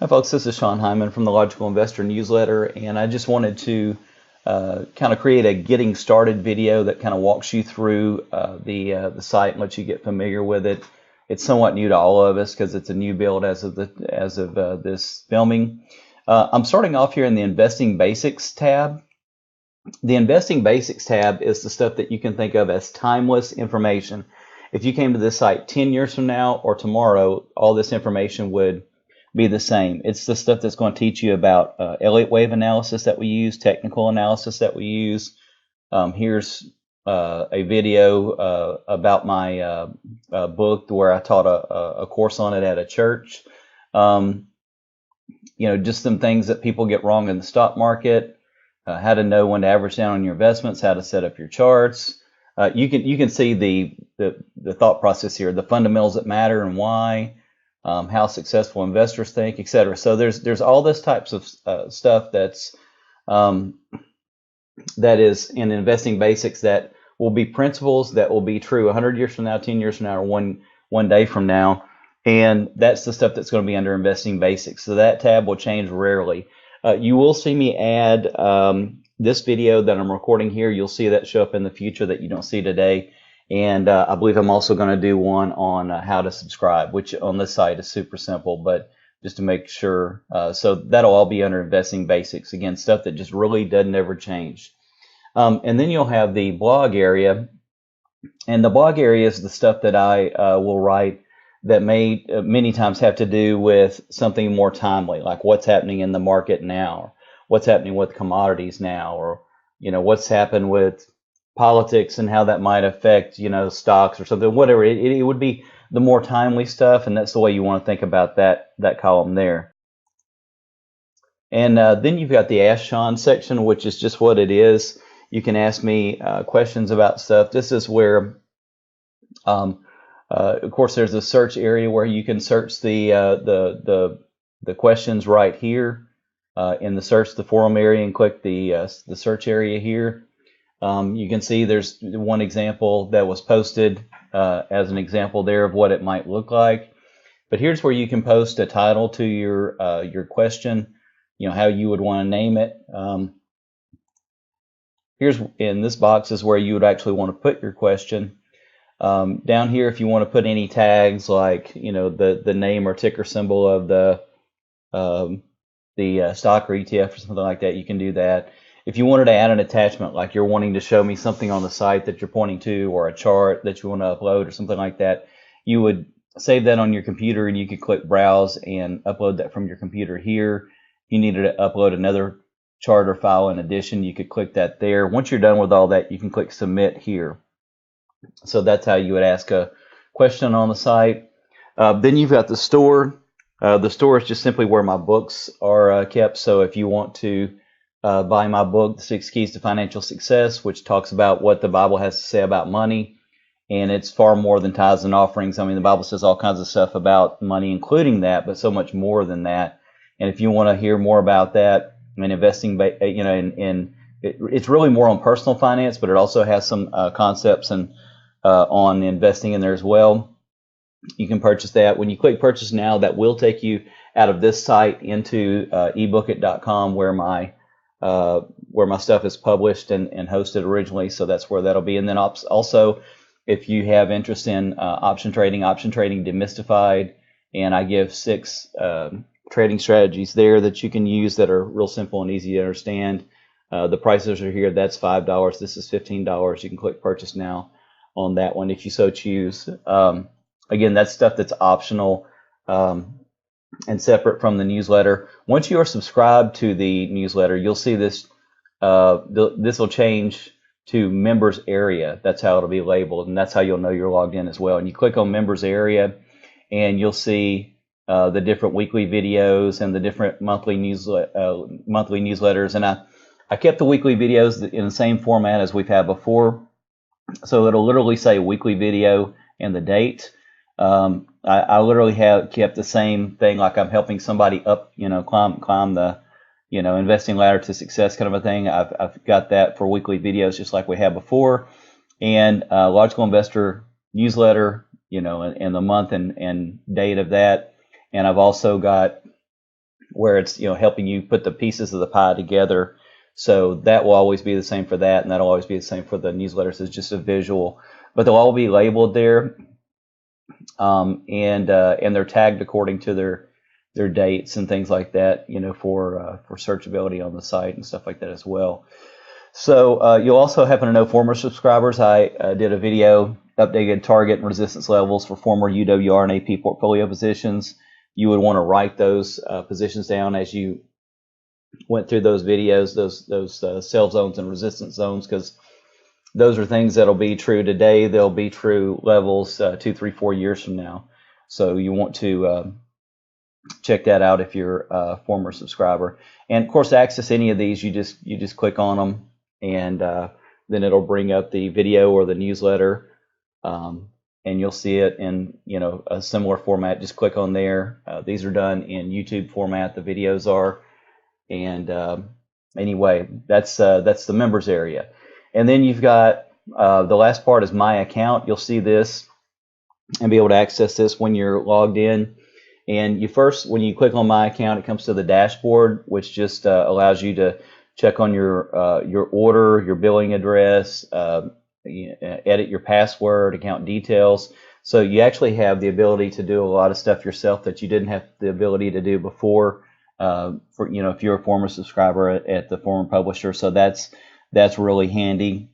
Hi folks, this is Sean Hyman from the Logical Investor newsletter, and I just wanted to kind of create a getting started video that kind of walks you through the site and lets you get familiar with it. It's somewhat new to all of us because it's a new build as of this filming. I'm starting off here in the Investing Basics tab. The Investing Basics tab is the stuff that you can think of as timeless information. If you came to this site 10 years from now or tomorrow, all this information would be the same. It's the stuff that's going to teach you about Elliott wave analysis that we use, technical analysis that we use. Here's a video about my book where I taught a course on it at a church. Just some things that people get wrong in the stock market, how to know when to average down on your investments, how to set up your charts. You can see the thought process here, the fundamentals that matter and why. How successful investors think, etc. So there's all this types of stuff that is in Investing Basics that will be principles that will be true 100 years from now, 10 years from now, or one day from now. And that's the stuff that's going to be under Investing Basics. So that tab will change rarely. You will see me add this video that I'm recording here. You'll see that show up in the future that you don't see today. And I believe I'm also going to do one on how to subscribe, which on this site is super simple, but just to make sure. So that'll all be under Investing Basics. Again, stuff that just really doesn't ever change. And then you'll have the blog area. And the blog area is the stuff that I will write that may many times have to do with something more timely, like what's happening in the market now, or what's happening with commodities now, or what's happened with politics and how that might affect stocks or something, whatever. It would be the more timely stuff, and that's the way you want to think about that column there. And then you've got the Ask Sean section, which is just what it is. You can ask me questions about stuff. This is where of course there's a search area where you can search the questions right here in the search the forum area, and click the search area here. You can see there's one example that was posted as an example there of what it might look like. But here's where you can post a title to your question, how you would want to name it. Here's in this box is where you would actually want to put your question. Down here, if you want to put any tags like the name or ticker symbol of the stock or ETF or something like that, you can do that. If you wanted to add an attachment, like you're wanting to show me something on the site that you're pointing to, or a chart that you want to upload or something like that, you would save that on your computer and you could click browse and upload that from your computer here. If you needed to upload another chart or file in addition, you could click that there. Once you're done with all that, you can click submit here. So that's how you would ask a question on the site. Then you've got the store. The store is just simply where my books are kept. So if you want to buy my book, The 6 Keys to Financial Success, which talks about what the Bible has to say about money, and it's far more than tithes and offerings. I mean, the Bible says all kinds of stuff about money, including that, but so much more than that. And if you want to hear more about that and investing, it's really more on personal finance, but it also has some concepts and on investing in there as well. You can purchase that. When you click purchase now, that will take you out of this site into ebookit.com where my stuff is published and hosted originally. So that's where that'll be. And then also, if you have interest in option trading demystified, and I give 6 trading strategies there that you can use that are real simple and easy to understand. The prices are here. That's $5. This is $15. You can click purchase now on that one if you so choose. Again, that's stuff that's optional and separate from the newsletter. Once you are subscribed to the newsletter, you'll see this. This will change to members area. That's how it'll be labeled, and that's how you'll know you're logged in as well. And you click on members area, and you'll see the different weekly videos and the different monthly newsletters. And I kept the weekly videos in the same format as we've had before. So it'll literally say weekly video and the date. I literally have kept the same thing, like I'm helping somebody up, climb the, investing ladder to success kind of a thing. I've got that for weekly videos just like we had before. And Logical Investor newsletter, and the month and date of that. And I've also got where it's, helping you put the pieces of the pie together. So that will always be the same for that, and that'll always be the same for the newsletters. It's just a visual, but they'll all be labeled there, and they're tagged according to their dates and things like that, for searchability on the site and stuff like that as well. So you'll also happen to know former subscribers. I did a video, updated target and resistance levels for former UWR and AP portfolio positions. You would want to write those positions down as you went through those videos, those sell zones and resistance zones, because those are things that'll be true today. They'll be true levels 2, 3, 4 years from now. So you want to check that out if you're a former subscriber. And of course, to access any of these, you just click on them, and then it'll bring up the video or the newsletter, and you'll see it in a similar format. Just click on there. These are done in YouTube format. The videos are, and anyway, that's the members area. And then you've got the last part is my account. You'll see this and be able to access this when you're logged in. And when you click on my account, it comes to the dashboard, which just allows you to check on your order, your billing address, edit your password, account details. So you actually have the ability to do a lot of stuff yourself that you didn't have the ability to do before. If you're a former subscriber at the former publisher, so that's really handy.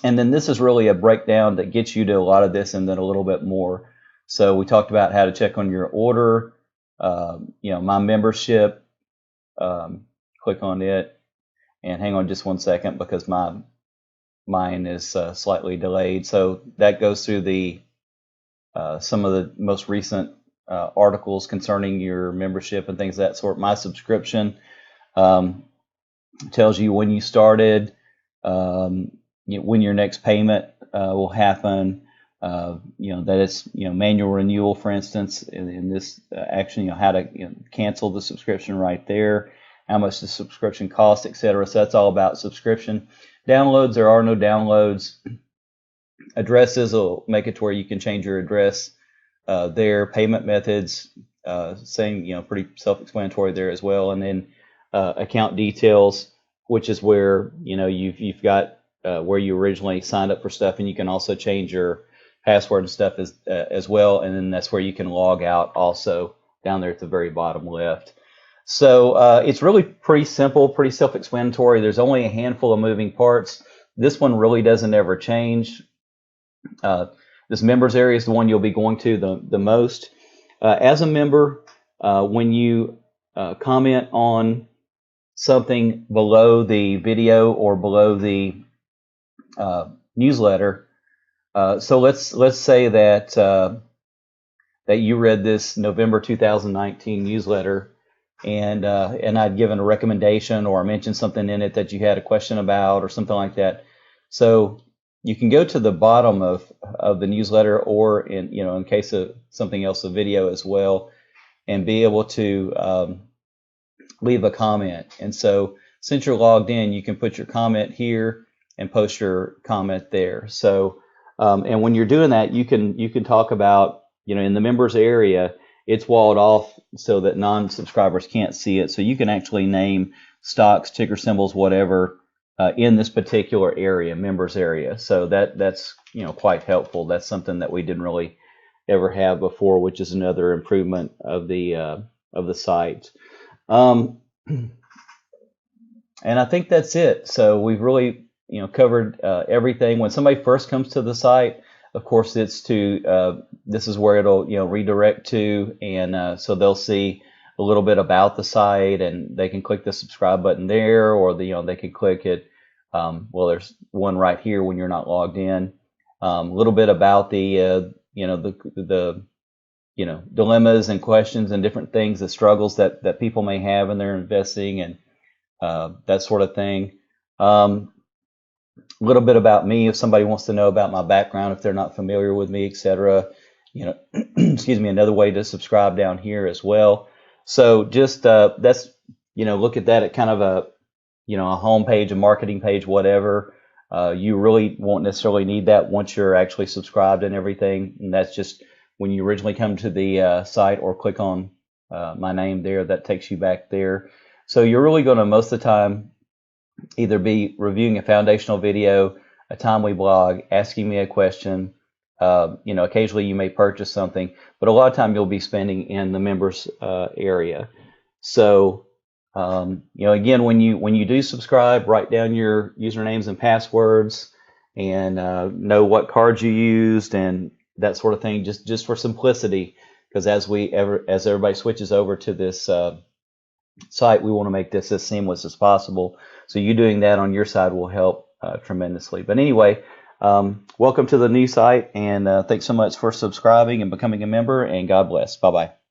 And then this is really a breakdown that gets you to a lot of this and then a little bit more. So we talked about how to check on your order, my membership. Click on it, and hang on just one second because mine is slightly delayed. So that goes through some of the most recent articles concerning your membership and things of that sort. My subscription tells you when you started, when your next payment will happen. That it's manual renewal, for instance, in this action, how to cancel the subscription right there, how much the subscription costs, etc. So that's all about subscription. Downloads, there are no downloads. Addresses will make it to where you can change your address there. Payment methods, same, pretty self-explanatory there as well. And then account details, which is where you've got where you originally signed up for stuff, and you can also change your password and stuff as well, and then that's where you can log out also down there at the very bottom left. So it's really pretty simple, pretty self-explanatory. There's only a handful of moving parts. This one really doesn't ever change. This members area is the one you'll be going to the most. As a member, when you comment on something below the video or below the newsletter, so let's say that that you read this November 2019 newsletter, and I'd given a recommendation or mentioned something in it that you had a question about or something like that. So you can go to the bottom of the newsletter, or in case of something else, a video as well, and be able to leave a comment. And so since you're logged in, you can put your comment here and post your comment there. So and when you're doing that, you can talk about, in the members area, it's walled off so that non-subscribers can't see it. So you can actually name stocks, ticker symbols, whatever, in this particular area, members area. So that's quite helpful. That's something that we didn't really ever have before, which is another improvement of the site. And I think that's it. So we've really covered everything. When somebody first comes to the site, of course, it's this is where it'll redirect to, and so they'll see a little bit about the site, and they can click the subscribe button there, or they can click it. Well, there's one right here when you're not logged in. A little bit about the dilemmas and questions and different things, the struggles that people may have in their investing, and that sort of thing. A little bit about me, if somebody wants to know about my background, if they're not familiar with me, etc. Excuse me, another way to subscribe down here as well. So just that's look at that at kind of a home page, a marketing page, whatever. You really won't necessarily need that once you're actually subscribed and everything. And that's just when you originally come to the site or click on my name there. That takes you back there. So you're really going to most of the time either be reviewing a foundational video, a timely blog, asking me a question. Occasionally you may purchase something, but a lot of time you'll be spending in the members area. So, again, when you do subscribe, write down your usernames and passwords, and know what cards you used and that sort of thing, just for simplicity. Because as everybody switches over to this site, we want to make this as seamless as possible. So you doing that on your side will help tremendously. But anyway, welcome to the new site, and thanks so much for subscribing and becoming a member, and God bless. Bye-bye.